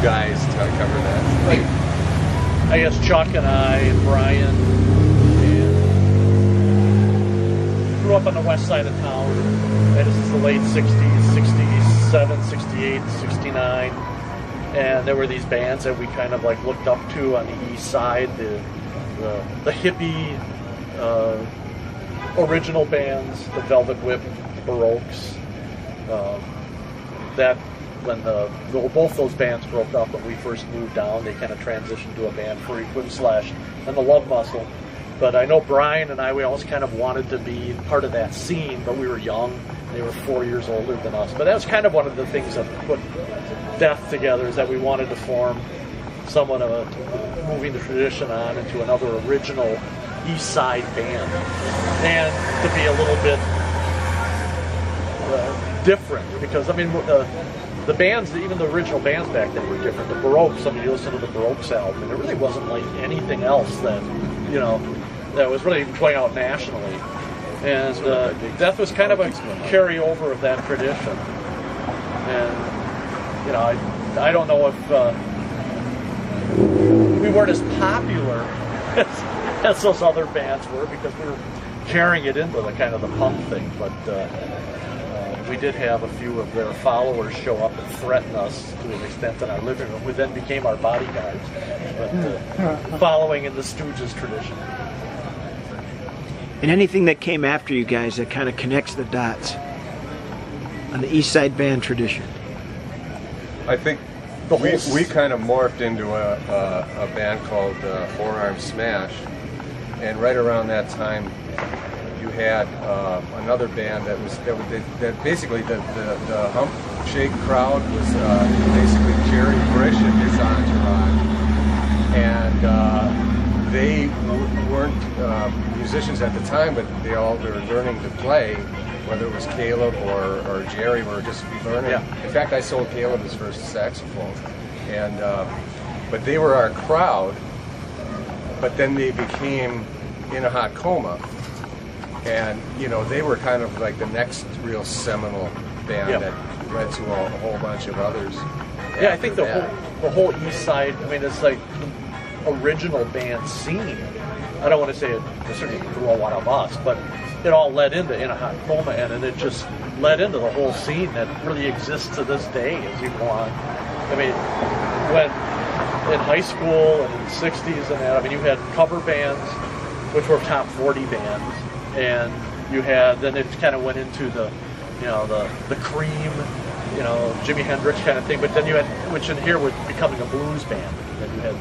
guys to cover that? Like, I guess Chuck and I and Brian and grew up on the west side of town. And this is the late 60s, 67, 68, 69. And there were these bands that we kind of like looked up to on the east side, the hippie original bands, the Velvet Whip, the Baroques. That when both those bands broke up when we first moved down, they kind of transitioned to a band, Frequent Slash and the Love Muscle. But I know Brian and I, we always kind of wanted to be part of that scene, but we were young. They were 4 years older than us. But that was kind of one of the things that put Death together, is that we wanted to form somewhat of a moving the tradition on into another original East Side band, and to be a little bit different, because I mean the bands, even the original bands back then were different. The Baroques, I mean, you listen to the Baroques album, and it really wasn't like anything else that that was really going out nationally. And Death was kind of a carryover of that tradition. And I don't know if we weren't as popular as those other bands were, because we were carrying it into the kind of the punk thing. But we did have a few of their followers show up and threaten us to an extent in our living room, who then became our bodyguards, but following in the Stooges tradition. And anything that came after you guys that kind of connects the dots on the East Side band tradition? I think we kind of morphed into a band called Forearm Smash, and right around that time you had another band that basically the Hump Shake crowd was basically Jerry Brish and his entourage, and they weren't musicians at the time, but they were learning to play. Whether it was Caleb or Jerry, were just learning. Yeah. In fact, I sold Caleb his first saxophone, and but they were our crowd. But then they became In a Hot Coma, and they were kind of like the next real seminal band that led to a whole bunch of others. Yeah, I think the whole East Side, I mean, it's like original band scene. I don't want to say it certainly grew a lot of us, but it all led into In a Hot Coma, and it just led into the whole scene that really exists to this day as you go on. I mean, when in high school and in the 60s and that, I mean, you had cover bands, which were top 40 bands, and you had, then it kind of went into the Cream, Jimi Hendrix kind of thing, but then you had, which in here was becoming a blues band. Then you had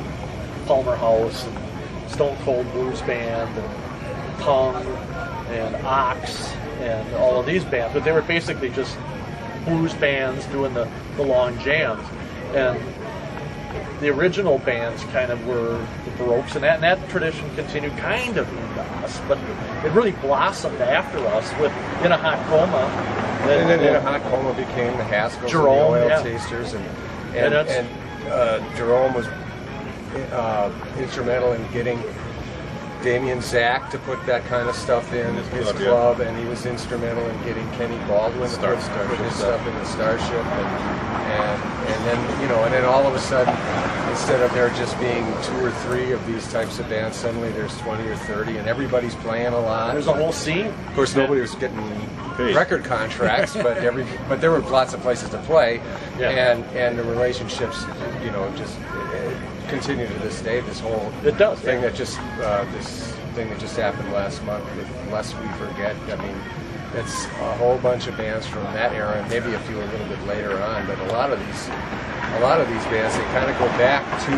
Palmer House and Stone Cold Blues Band and Tongue and Ox and all of these bands, but they were basically just blues bands doing the long jams. And the original bands kind of were the Baroques, and that tradition continued kind of into us, but it really blossomed after us with In a Hot Coma. And then In a Hot Coma became the Haskells, Jerome, and the Oil Tasters, and Jerome was instrumental in getting Damien Zach to put that kind of stuff in his club, and he was instrumental in getting Kenny Baldwin to put his stuff in the Starship, and then all of a sudden, instead of there just being 2 or 3 of these types of bands, suddenly there's 20 or 30, and everybody's playing a lot. There's a whole scene. Of course, nobody was getting record contracts, but there were lots of places to play, and the relationships, just continue to this day. This whole thing that just happened last month with Lest We Forget. I mean, it's a whole bunch of bands from that era, and maybe a few a little bit later on. But a lot of these bands, they kind of go back to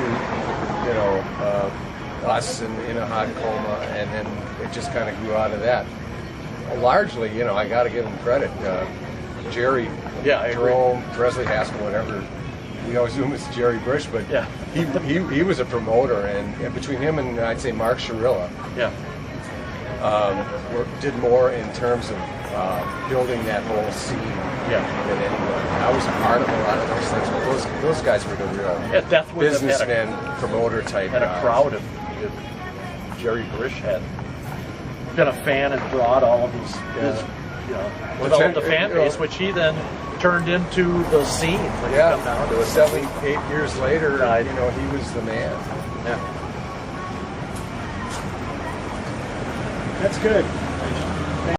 us and In a Hot Coma, and then it just kind of grew out of that. Largely, I got to give them credit. Jerry, Jerome, Presley Haskell, whatever. We always knew him as Jerry Brish, but he was a promoter, and between him and I'd say Mark Shirilla, did more in terms of building that whole scene than anyone. I was a part of a lot of those things, but those guys were the real businessmen, promoter type guys. Had a crowd if Jerry Brish had been a fan and brought all of these, developed a fan base, which he then turned into the scene when you come down to it. 78 years later, you know, he was the man. Yeah. That's good.